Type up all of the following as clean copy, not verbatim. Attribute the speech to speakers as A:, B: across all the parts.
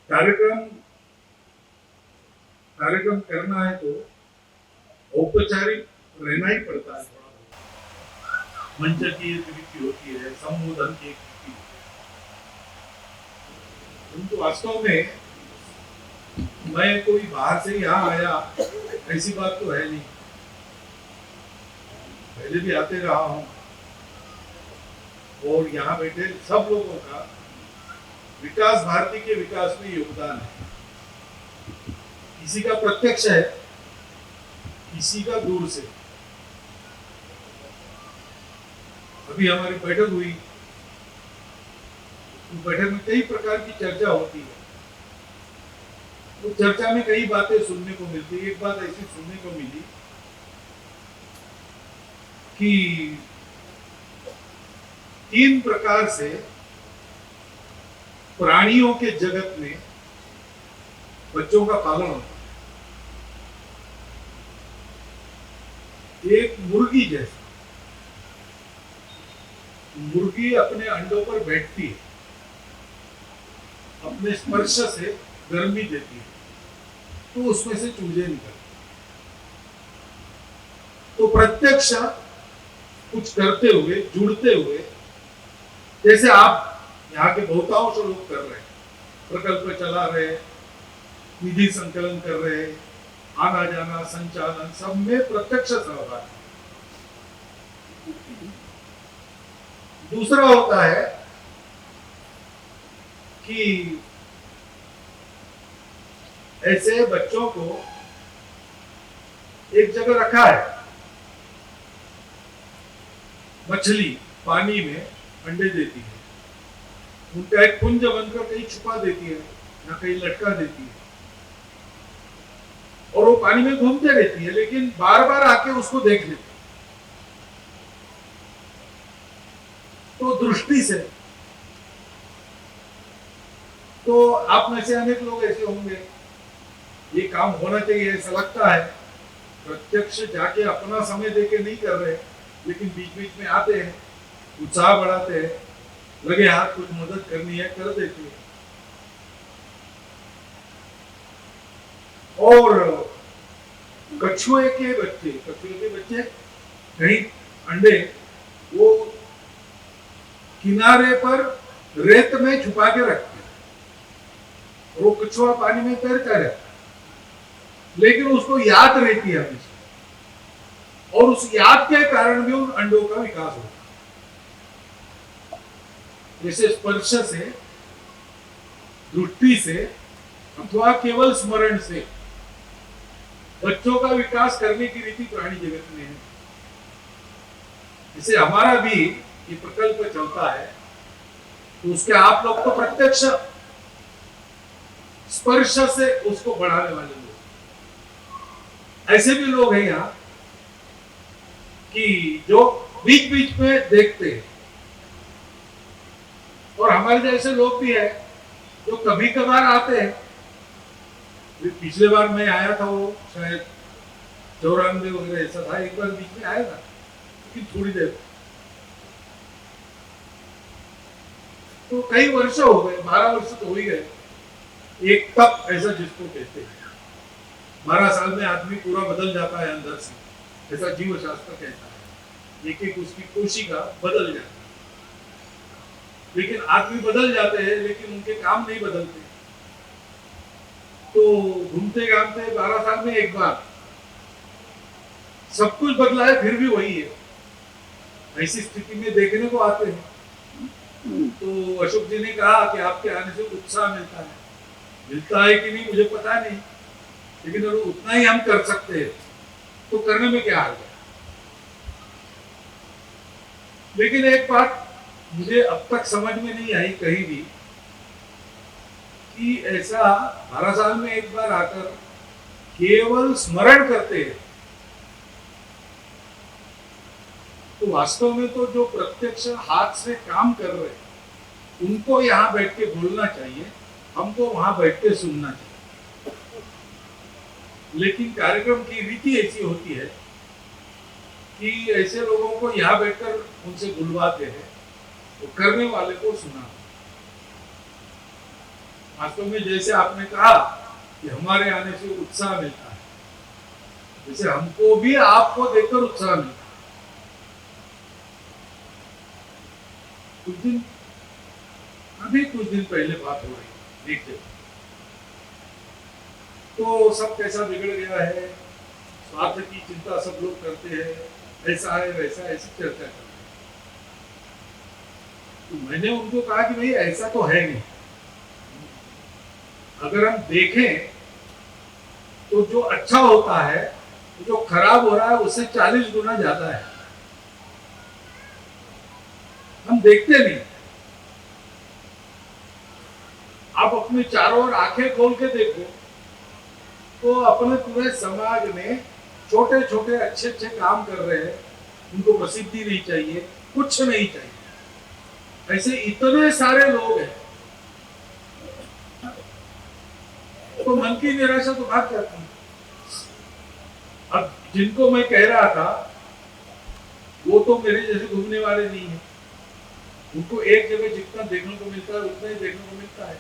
A: कार्यक्रम कार्यक्रम करना है तो औपचारिक रहना ही पड़ता है। मंच की एक रीति होती है, संबोधन की एक रीति होती है। परंतु वास्तव में मैं कोई बाहर से यहाँ आया ऐसी बात तो है नहीं। पहले भी आते रहा हूँ और यहाँ बैठे सब लोगों का विकास भारती के विकास में योगदान है। किसी का प्रत्यक्ष है, किसी का दूर से। अभी हमारी बैठक हुई, तो बैठक में कई प्रकार की चर्चा होती है। तो चर्चा में कई बातें सुनने को मिलती है। एक बात ऐसी सुनने को मिली कि 3 प्रकार से प्राणियों के जगत में बच्चों का पालन होता है। एक मुर्गी जैसा, मुर्गी अपने अंडों पर बैठती है, अपने स्पर्श से गर्मी देती है, तो उसमें से चूजे निकलते। तो प्रत्यक्ष कुछ करते हुए, जुड़ते हुए, जैसे आप यहाँ के बहुतांश लोग कर रहे हैं, प्रकल्प चला रहे, निधि संकलन कर रहे, आना जाना संचालन सब में प्रत्यक्ष सहभागी। दूसरा होता है कि ऐसे बच्चों को एक जगह रखा है, मछली पानी में अंडे देती है, उनका एक पुंज बनकर कहीं छुपा देती है या कहीं लटका देती है, और वो पानी में घूमते रहती है, लेकिन बार बार आके उसको देख लेती है। तो दृष्टि से, तो आप में से अनेक लोग ऐसे होंगे, ये काम होना चाहिए ऐसा लगता है, प्रत्यक्ष जाके अपना समय देके नहीं कर रहे, लेकिन बीच बीच में आते हैं, उत्साह बढ़ाते हैं, लगे हाथ कुछ मदद करनी है कर देते हैं। और कछुए के बच्चे कहीं अंडे वो किनारे पर रेत में छुपा के रखते हैं, वो कछुआ पानी में तैरता रहता है, लेकिन उसको याद रहती है हमेशा, और उस याद के कारण भी उन अंडों का विकास होता है। जैसे स्पर्श से, दृष्टि से अथवा केवल स्मरण से बच्चों का विकास करने की रीति प्राणी जगत में है। जैसे हमारा भी ये प्रकल्प चलता है, तो उसके आप लोग तो प्रत्यक्ष स्पर्श से उसको बढ़ाने वाले लोग, ऐसे भी लोग हैं यहाँ कि जो बीच बीच में देखते हैं, और हमारे जैसे लोग भी हैं जो कभी कभार आते हैं। पिछले बार मैं आया था, वो शायद 94 वगैरह ऐसा था, एक बार बीच में आया था, लेकिन थोड़ी देर, तो कई वर्ष हो गए, 12 वर्ष तो हो ही गए। एक तप ऐसा जिसको कहते हैं, 12 साल में आदमी पूरा बदल जाता है अंदर से, ऐसा जीव शास्त्र कहता है। एक एक उसकी कोशिका बदल जाती है, लेकिन आदमी बदल जाते हैं, लेकिन उनके काम नहीं बदलते। तो घूमते घामते 12 साल में एक बार सब कुछ बदला है, फिर भी वही है। ऐसी स्थिति में देखने को आते हैं। तो अशोक जी ने कहा कि आपके आने से उत्साह मिलता है। मिलता है कि नहीं मुझे पता नहीं, लेकिन अगर उतना ही हम कर सकते हैं तो करने में क्या हर्ज है। लेकिन एक बात मुझे अब तक समझ में नहीं आई कहीं भी, कि ऐसा 12 साल में एक बार आकर केवल स्मरण करते हैं, तो वास्तव में तो जो प्रत्यक्ष हाथ से काम कर रहे हैं उनको यहाँ बैठ के बोलना चाहिए, हमको वहां बैठ के सुनना चाहिए। लेकिन कार्यक्रम की रीति ऐसी होती है कि ऐसे लोगों को यहाँ बैठकर उनसे बुलवाते हैं, तो करने वाले को सुना। वास्तव में जैसे आपने कहा कि हमारे आने से उत्साह मिलता है, जैसे हमको भी आपको देखकर उत्साह मिलता है। कुछ दिन पहले बात हो रही देखते तो सब कैसा बिगड़ गया है, स्वार्थ की चिंता सब लोग करते हैं, ऐसा है वैसा, ऐसी चर्चा करते हैं। तो मैंने उनको कहा कि भाई ऐसा तो है नहीं। अगर हम देखें तो जो अच्छा होता है, जो खराब हो रहा है उससे 40 गुना ज्यादा है। हम देखते नहीं। आप अपने चारों ओर आंखें खोल के देखो तो अपने पूरे समाज में छोटे छोटे अच्छे अच्छे काम कर रहे हैं, उनको प्रसिद्धि नहीं चाहिए, कुछ नहीं चाहिए, ऐसे इतने सारे लोग हैं, तो मन की निराशा तो भाग जाती है। अब जिनको मैं कह रहा था वो तो मेरे जैसे घूमने वाले नहीं है, उनको एक जगह जितना देखने को मिलता है उतना ही देखने को मिलता है।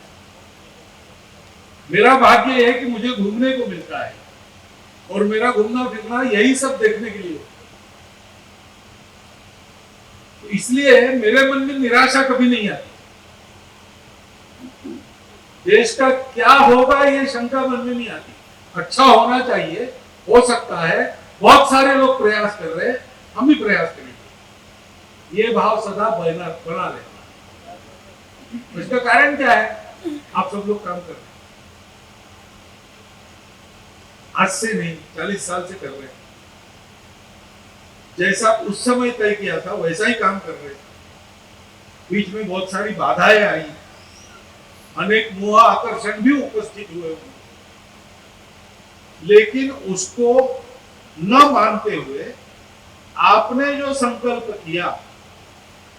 A: मेरा भाग्य है कि मुझे घूमने को मिलता है और मेरा घूमना फिरना यही सब देखने के लिए, तो इसलिए मेरे मन में निराशा कभी नहीं आती। देश का क्या होगा ये शंका मन में नहीं आती। अच्छा होना चाहिए, हो सकता है, बहुत सारे लोग प्रयास कर रहे हैं, हम भी प्रयास करेंगे, ये भाव सदा बना रहता है। इसका कारण क्या है? आप सब लोग काम कर रहे हैं, आज से नहीं 40 साल से कर रहे हैं, जैसा उस समय तय किया था वैसा ही काम कर रहे हैं। बीच में बहुत सारी बाधाएं आई, अनेक मोह आकर्षण भी उपस्थित हुए, लेकिन उसको न मानते हुए आपने जो संकल्प किया,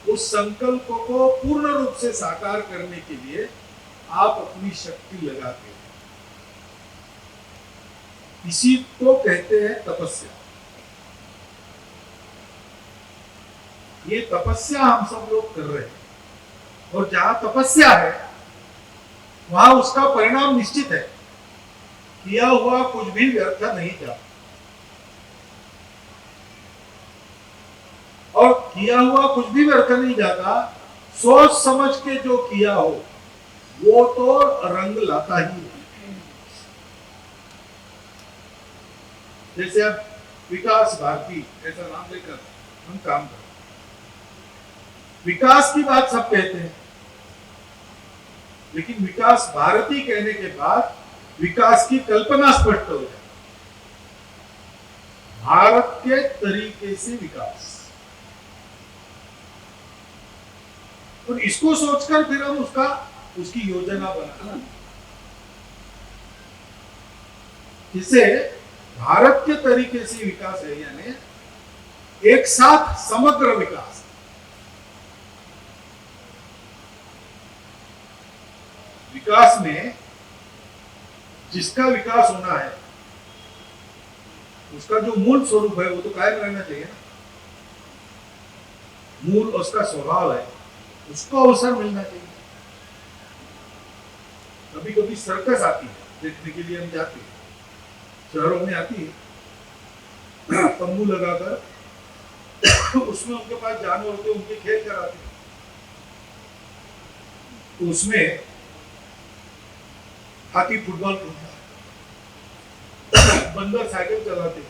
A: उस संकल्प को पूर्ण रूप से साकार करने के लिए आप अपनी शक्ति लगाते हैं। इसी को कहते हैं तपस्या। ये तपस्या हम सब लोग कर रहे हैं, और जहां तपस्या है वहां उसका परिणाम निश्चित है। किया हुआ कुछ भी व्यर्थ नहीं जाता, और किया हुआ कुछ भी व्यर्थ नहीं जाता। सोच समझ के जो किया हो वो तो रंग लाता ही है। जैसे अब विकास भारती ऐसा नाम लेकर हम काम करते हैं, विकास की बात सब कहते हैं, लेकिन विकास भारती कहने के बाद विकास की कल्पना स्पष्ट हो जाए। भारत के तरीके से विकास, और इसको सोचकर फिर हम उसकी योजना बनाना, जिससे भारत के तरीके से विकास है, यानी एक साथ समग्र विकास। विकास में जिसका विकास होना है उसका जो मूल स्वरूप है वो तो कायम रहना चाहिए ना। मूल उसका स्वभाव है, उसको अवसर मिलना चाहिए। कभी कभी सर्कस आती है, देखने के लिए हम जाते हैं, शहरों में आती है, तंबू लगाकर उसमें उनके पास जानवर होते, उनके खेल कराते हैं। तो उसमें हाथी फुटबॉल खेलता है, बंदर साइकिल चलाते,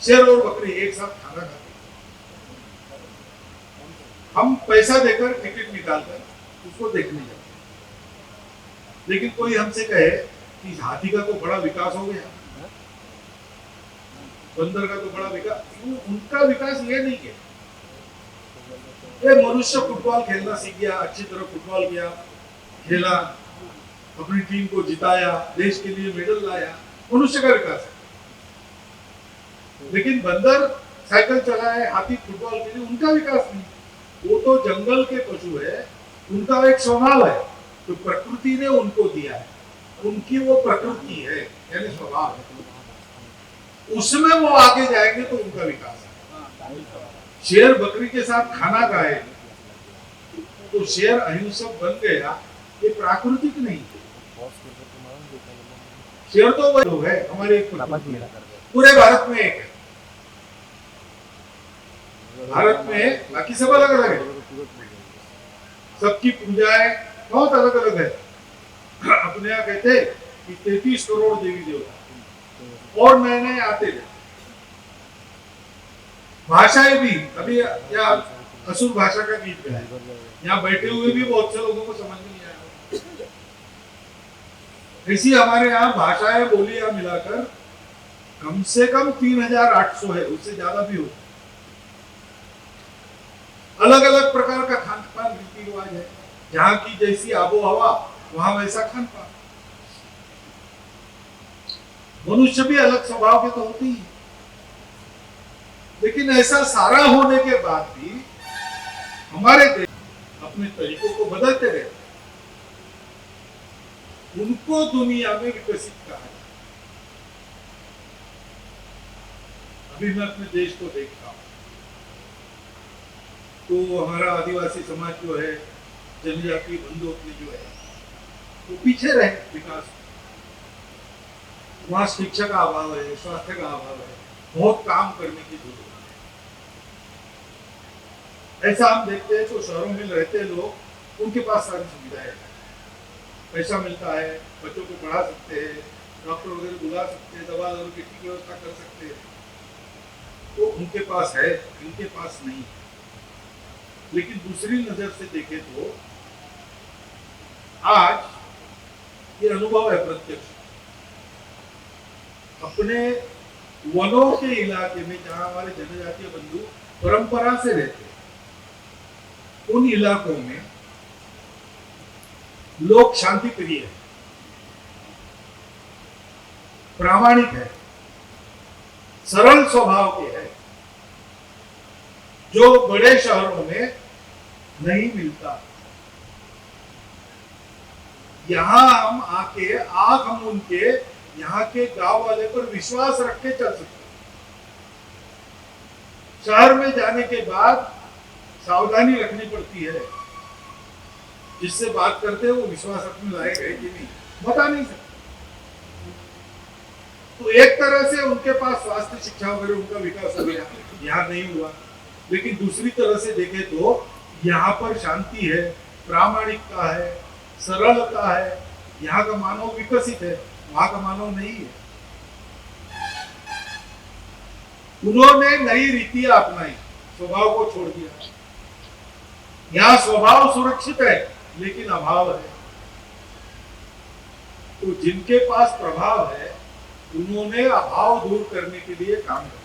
A: शेर और बकरी एक साथ खाना खाते। हम पैसा देकर टिकट निकालकर उसको देखने जाते, लेकिन कोई हमसे कहे कि हाथी का तो बड़ा विकास हो गया, बंदर का तो बड़ा विकास, उनका विकास ये नहीं है। ये मनुष्य फुटबॉल खेलना सीख गया, अच्छी तरह फुटबॉल किया, खेला, अपनी टीम को जिताया, देश के लिए मेडल लाया, मनुष्य का विकास है। लेकिन बंदर साइकिल चलाए, हाथी फुटबॉल खेले, उनका विकास नहीं। वो तो जंगल के पशु है, उनका एक स्वभाव है, तो प्रकृति ने उनको दिया है, उनकी वो प्रकृति है, यानी स्वभाव है, उसमें वो आगे जाएंगे तो उनका विकास है। शेर बकरी के साथ खाना खाए तो शेर अहिंसक बन गया, ये प्राकृतिक नहीं है। शेर तो वही लोग है हमारे एक पूरे भारत में एक है, भारत में बाकी सब अलग अलग है, सबकी पूजाएं बहुत अलग अलग है। अपने यहाँ कहते हैं कि 33 करोड़ देवी देवता और नए नए आते रहते, भाषाएं भी। अभी यहाँ असुर भाषा का गीत गाया, यहाँ बैठे हुए भी बहुत से लोगों को समझ नहीं आया। ऐसी हमारे यहाँ भाषाएं बोलियां मिलाकर कम से कम 3800 है, उससे ज्यादा भी होता है। अलग अलग प्रकार का खान पान रीति रिवाज है, जहाँ की जैसी आबो हवा वहां वैसा खान पान। मनुष्य भी अलग स्वभाव के तो होते ही, लेकिन ऐसा सारा होने के बाद भी हमारे देश अपने तरीकों को बदलते रहते, उनको दुनिया में विकसित कहा जाए। अभी मैं अपने देश को देखता हूं तो हमारा आदिवासी समाज जो है, जनजातीय बंधु अपने जो है, वो पीछे रहे विकास। वहां शिक्षा का अभाव है, स्वास्थ्य का अभाव है, बहुत काम करने की जरूरत है। ऐसा हम देखते हैं तो शहरों में रहते लोग, उनके पास सारी सुविधाएं हैं, पैसा मिलता है, बच्चों को पढ़ा सकते हैं, डॉक्टर वगैरह बुला सकते हैं, दवा दारू की ठीक व्यवस्था कर सकते हैं, तो उनके पास है, इनके पास नहीं है। लेकिन दूसरी नजर से देखें तो आज ये अनुभव है प्रत्यक्ष, अपने वनों के इलाके में जहां हमारे जनजातीय बंधु परंपरा से रहते हैं, उन इलाकों में लोग शांति प्रिय है, प्रामाणिक है, सरल स्वभाव के है, जो बड़े शहरों में नहीं मिलता। यहां हम आके हम उनके यहाँ के गांव वाले पर विश्वास रख के चल सकते। शहर में जाने के बाद सावधानी रखनी पड़ती है, जिससे बात करते हैं वो विश्वास रखने लायक है कि नहीं बता नहीं सकते। तो एक तरह से उनके पास स्वास्थ्य शिक्षा वगैरह उनका विकास हो गया, यहाँ नहीं हुआ। लेकिन दूसरी तरह से देखें तो यहाँ पर शांति है, प्रामाणिकता है, सरलता है, यहाँ का मानव विकसित है, वहां का मानव नहीं है। उन्होंने नई रीतियां अपनाई, स्वभाव को छोड़ दिया। यहाँ स्वभाव सुरक्षित है लेकिन अभाव है। तो जिनके पास प्रभाव है उन्होंने अभाव दूर करने के लिए काम किया,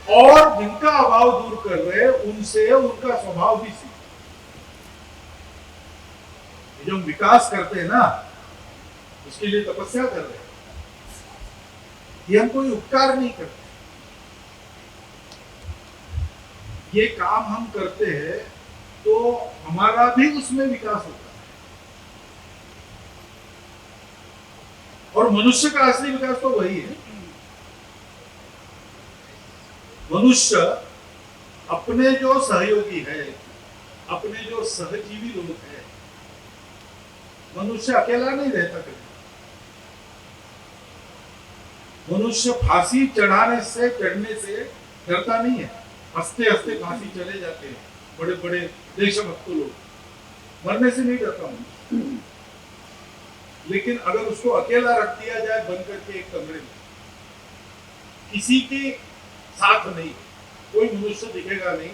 A: और जिनका अभाव दूर कर रहे उनसे उनका स्वभाव भी सीखे। जो विकास करते हैं ना, उसके लिए तपस्या कर रहे हैं, ये हम कोई उपकार नहीं करते। ये काम हम करते हैं तो हमारा भी उसमें विकास होता है, और मनुष्य का असली विकास तो वही है। मनुष्य अपने जो सहयोगी है, अपने जो सहजीवी लोग हैं, मनुष्य अकेला नहीं रहता कभी। मनुष्य फांसी चढ़ने से डरता नहीं है, हंसते हंसते फांसी चले जाते हैं। बड़े बड़े देशभक्त लोग मरने से नहीं डरता मनुष्य। लेकिन अगर उसको अकेला रख दिया जाए बंद करके एक कमरे में, किसी के साथ नहीं, कोई मनुष्य दिखेगा नहीं,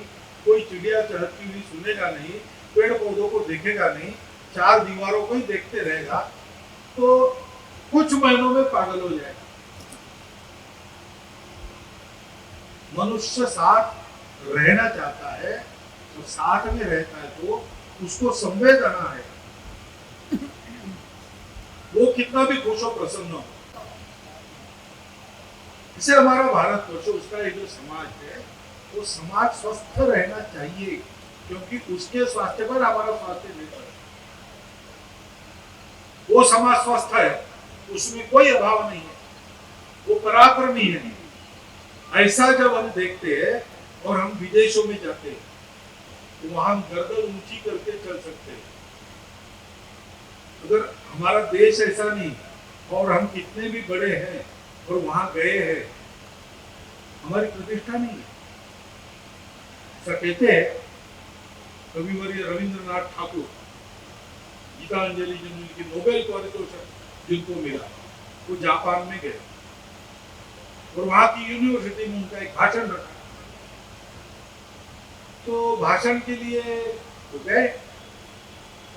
A: कोई चिड़िया चहकती हुई सुनेगा नहीं, पेड़ पौधों को देखेगा नहीं, चार दीवारों को ही देखते रहेगा, तो कुछ महीनों में पागल हो जाएगा। मनुष्य साथ रहना चाहता है, तो साथ में रहता है तो उसको संवेदना है, वो कितना भी खुश हो प्रसन्न हो। इसे हमारा भारतवर्ष, उसका ये जो समाज है, वो समाज स्वस्थ रहना चाहिए, क्योंकि उसके स्वास्थ्य पर हमारा स्वास्थ्य निर्भर है। वो समाज स्वस्थ है, उसमें कोई अभाव नहीं है, वो पराक्रमी है। ऐसा जब हम देखते हैं और हम विदेशों में जाते हैं तो वहां हम गर्दन ऊंची करके चल सकते हैं। अगर हमारा देश ऐसा नहीं और हम कितने भी बड़े हैं और वहां गए हैं, हमारी प्रतिष्ठा नहीं है। ऐसा कहते हैं कविवर्य रविंद्रनाथ ठाकुर, गीतांजलि जिनकी नोबेल पारितोषिक जिनको मिला, वो जापान में गए और वहां की यूनिवर्सिटी में उनका एक भाषण रखा। तो भाषण के लिए वो गए,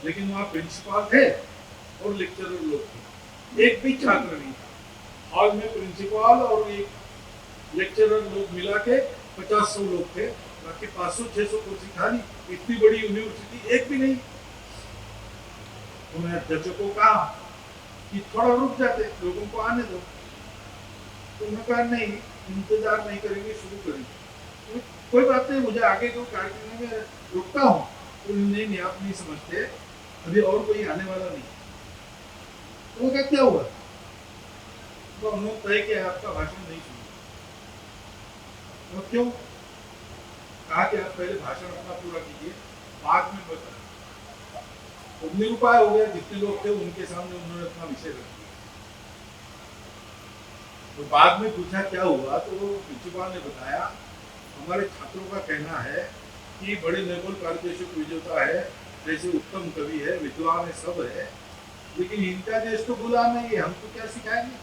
A: लेकिन वहां प्रिंसिपल थे और लेक्चरर लोग थे, एक भी छात्र नहीं था। हॉल में प्रिंसिपल और एक लेक्चरर लोग मिला के 50-100 लोग थे, बाकी 500-600 कुर्सी खाली। इतनी बड़ी यूनिवर्सिटी, एक भी नहीं। उन्होंने अध्यक्ष को कहा कि थोड़ा रुक जाते, लोगों को आने दो। तो उन्होंने कहा नहीं, इंतजार नहीं करेंगे, शुरू करेंगे। कोई बात नहीं, मुझे आगे जो कार्यक्रम में रुकता हूँ। तो नहीं, आप नहीं समझते, अभी और कोई आने वाला नहीं। तो वो क्या हुआ? तो उन्होंने तय किया आपका भाषण नहीं सुना। तो क्यों? कहा कि आप पहले भाषण अपना पूरा कीजिए, बाद में बताएं। तो निरुपाय हो गया, जितने लोग थे उनके सामने उन्होंने अपना विषय रख दिया। तो बाद में पूछा क्या हुआ, तो प्रिंसिपल ने बताया हमारे छात्रों का कहना है कि बड़े नोबेल पारितोषिक विजेता है, जैसे उत्तम कवि है, विद्वान है, सब है, लेकिन इनका देश तो गुलाम है, हमको क्या सिखाएंगे?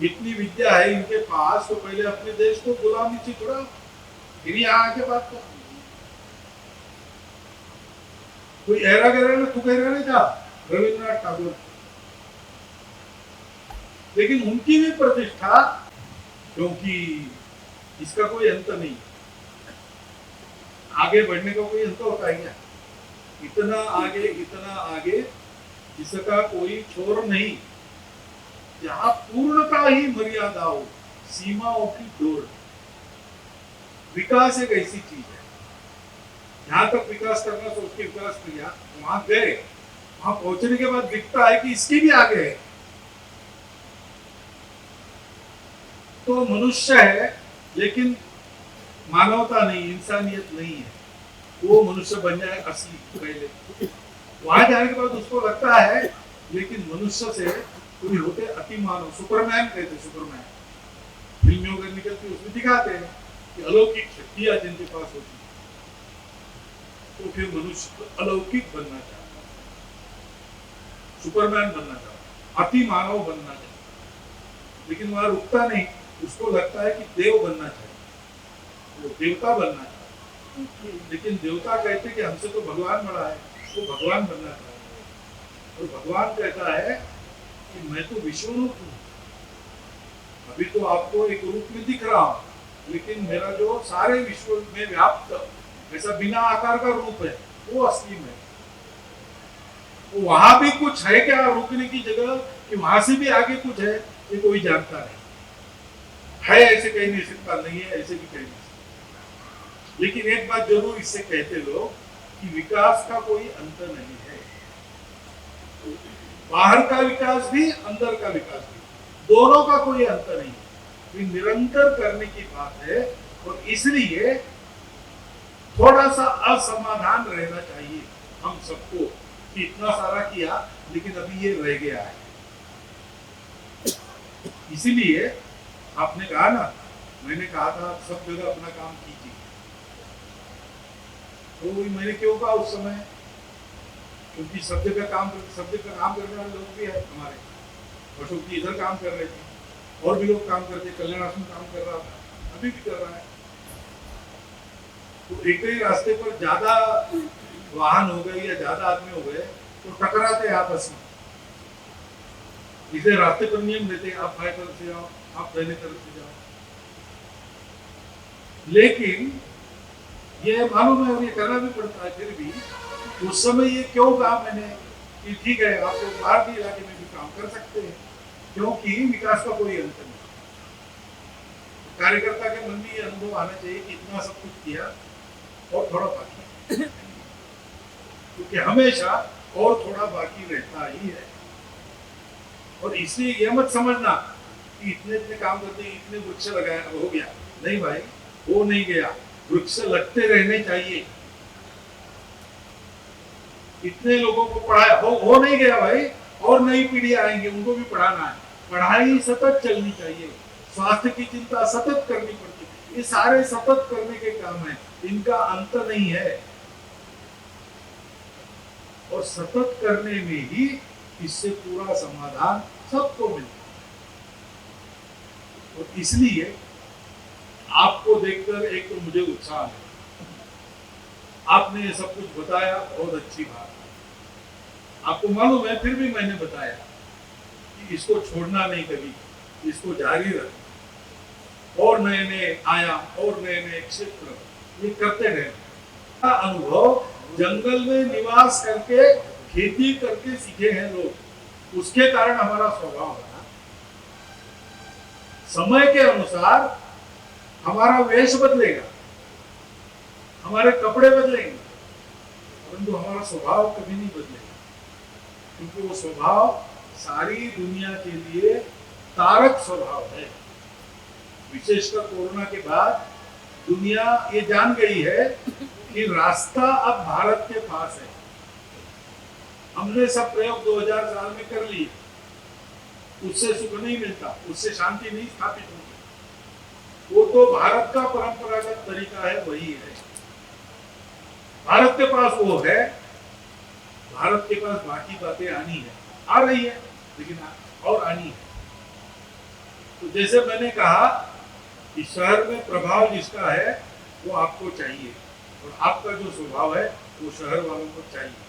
A: इतनी विद्या है इनके पास, तो पहले अपने देश को गुलामी से छुड़ाओ, फिर यहाँ आके बात कर। कोई ऐरा गहरा ना तू कह नहीं था रविंद्रनाथ ठाकुर, लेकिन उनकी भी प्रतिष्ठा, क्योंकि इसका कोई अंत नहीं, आगे बढ़ने का कोई अंत होता है क्या? इतना आगे जिसका कोई छोर नहीं, जहां पूर्णता ही मर्यादा हो, सीमाओं की डोर। विकास एक ऐसी चीज है, जहां तक विकास करना सोच के विकास किया, वहां गए, वहां पहुंचने के बाद दिखता है कि इसके भी आगे है। तो मनुष्य है, लेकिन मानवता नहीं, इंसानियत नहीं है। वो मनुष्य बन जाए असली पहले, वहां जाने के बाद उसको लगता है, लेकिन मनुष्य से कोई होते अति मानव, सुपरमैन कहते, सुपरमैन फिल्मियों में निकलती, उसमें दिखाते हैं कि अलौकिक शक्तियां जिनके पास होती, तो फिर मनुष्य अलौकिक बनना चाहता, सुपरमैन बनना चाहता, अति मानव बनना चाहता, लेकिन वहां रुकता नहीं। उसको लगता है कि देव बनना चाहिए, वो देवता बनना चाहिए, लेकिन देवता कहते कि हमसे तो भगवान बड़ा है, वो भगवान बनना चाहिए। और भगवान कहता है कि मैं तो विश्वरूप हूँ, अभी तो आपको एक रूप में दिख रहा हूँ, लेकिन मेरा जो सारे विश्व में व्याप्त ऐसा बिना आकार का रूप है, वो असली में। तो वहां भी कुछ है क्या रुकने की जगह, कि वहां से भी आगे कुछ है, ये कोई जानता नहीं है। ऐसे कह नहीं सकता, नहीं है ऐसे भी कह नहीं सकता। लेकिन एक बात जरूर इससे कहते लोग कि विकास का कोई अंत नहीं है। बाहर का विकास भी, अंदर का विकास भी, दोनों का कोई अंत नहीं है। निरंतर करने की बात है, और इसलिए थोड़ा सा असमाधान रहना चाहिए हम सबको, कि इतना सारा किया लेकिन अभी ये रह गया है। इसीलिए आपने कहा ना, मैंने कहा था सब जगह अपना काम कीजिए, तो मैंने क्यों कहा उस समय, क्योंकि सब जगह काम करने वाले लोग भी है हमारे। अशोक जी इधर काम कर रहे थे, और भी लोग काम करते, कल्याण आश्रम काम कर रहा था, अभी भी कर रहा है। तो एक ही रास्ते पर ज्यादा वाहन हो गए या ज्यादा आदमी हो गए तो टकराते आपस में। इसे रास्ते पर नियम देते, आप बाएं तरफ से जाओ, आप दाहिने तरफ से जाओ। लेकिन ये मालूम है और ये करना भी पड़ता है, फिर भी उस समय ये क्यों कहा मैंने कि ठीक है आप लोग बाहर के इलाके में भी काम कर सकते हैं, क्योंकि विकास का कोई अंत नहीं। कार्यकर्ता के मन में ये अनुभव आना चाहिए कि इतना सब कुछ किया और थोड़ा बाकी, क्योंकि हमेशा और थोड़ा बाकी रहता ही है। और इसलिए ये मत समझना कि इतने इतने काम करते, इतने वृक्ष लगाया हो गया, नहीं भाई, वो नहीं गया। वृक्ष लगते रहने चाहिए। इतने लोगों को पढ़ाया हो नहीं गया भाई, और नई पीढ़ी आएंगे, उनको भी पढ़ाना है। पढ़ाई सतत चलनी चाहिए, स्वास्थ्य की चिंता सतत करनी पड़ती है। ये सारे सतत करने के काम है, इनका अंत नहीं है। और सतत करने में ही इससे पूरा समाधान सबको मिलता है। और इसलिए आपको देखकर एक तो मुझे उत्साह है, आपने ये सब कुछ बताया, बहुत अच्छी बात है। आपको मालूम है, फिर भी मैंने बताया कि इसको छोड़ना नहीं कभी, इसको जारी रखना, और नए नए आयाम और नए नए क्षेत्र ये करते रहना। अनुभव जंगल में निवास करके खेती करके सीखे हैं लोग, उसके कारण हमारा स्वभाव बना। समय के अनुसार हमारा वेश बदलेगा, हमारे कपड़े बदलेंगे, परंतु हमारा स्वभाव कभी नहीं बदलेगा, क्योंकि वो स्वभाव सारी दुनिया के लिए तारक स्वभाव है। विशेषकर कोरोना के बाद दुनिया ये जान गई है कि रास्ता अब भारत के पास है। हमने सब प्रयोग 2000 साल में कर लिए, उससे सुख नहीं मिलता, उससे शांति नहीं स्थापित होगी। वो तो भारत का परंपरागत तरीका है, वही है। भारत के पास वो है, भारत के पास बाकी बातें आनी है, आ रही है, लेकिन और आनी है। तो जैसे मैंने कहा कि शहर में प्रभाव जिसका है वो आपको चाहिए, और आपका जो स्वभाव है वो शहर वालों को चाहिए।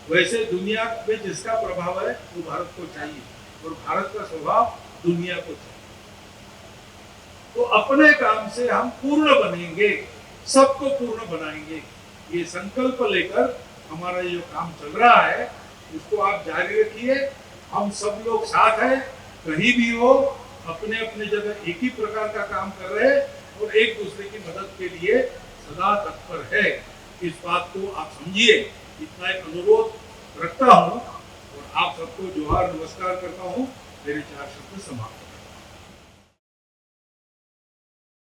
A: वैसे दुनिया में जिसका प्रभाव है वो भारत को चाहिए, और भारत का स्वभाव दुनिया को चाहिए। तो अपने काम से हम पूर्ण बनेंगे, सबको पूर्ण बनाएंगे। ये संकल्प लेकर हमारा ये काम चल रहा है, उसको आप जारी रखिए। हम सब लोग साथ हैं, कहीं भी हो, अपने अपने जगह एक ही प्रकार का काम कर रहे हैं, और एक दूसरे की मदद के लिए सदा तत्पर है। इस बात को आप समझिए, इतना एक अनुरोध रखता हूँ, और आप सबको जोहार नमस्कार करता हूँ। मेरे 4 शब्द समाप्त।